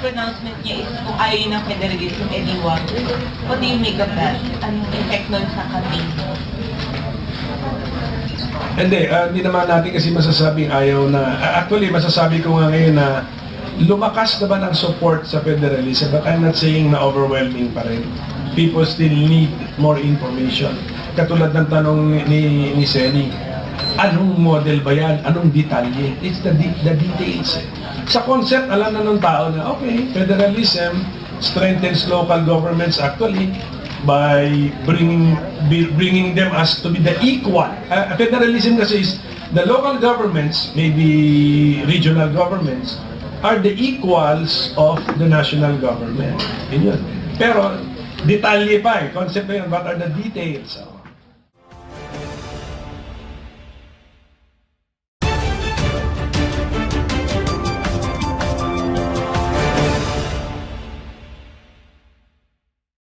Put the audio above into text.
pronouncement niya is kung ayaw yun ng federalism, edi wag. What do you make of that? Anong effect nun sa campaign? Hindi naman natin kasi masasabing ayaw na, actually masasabi ko nga ngayon na lumakas naman ang support sa federalism, but I'm not saying na overwhelming pa rin. People still need more information. Katulad ng tanong ni Seni, anong model ba yan? Anong detalye? It's the details. Sa concept, alam na ng tao na, okay, federalism strengthens local governments actually by bringing them as to be the equal. Federalism kasi is the local governments, maybe regional governments, are the equals of the national government. Yun yun. Pero, detalye pa eh. Concept na yun, what are the details?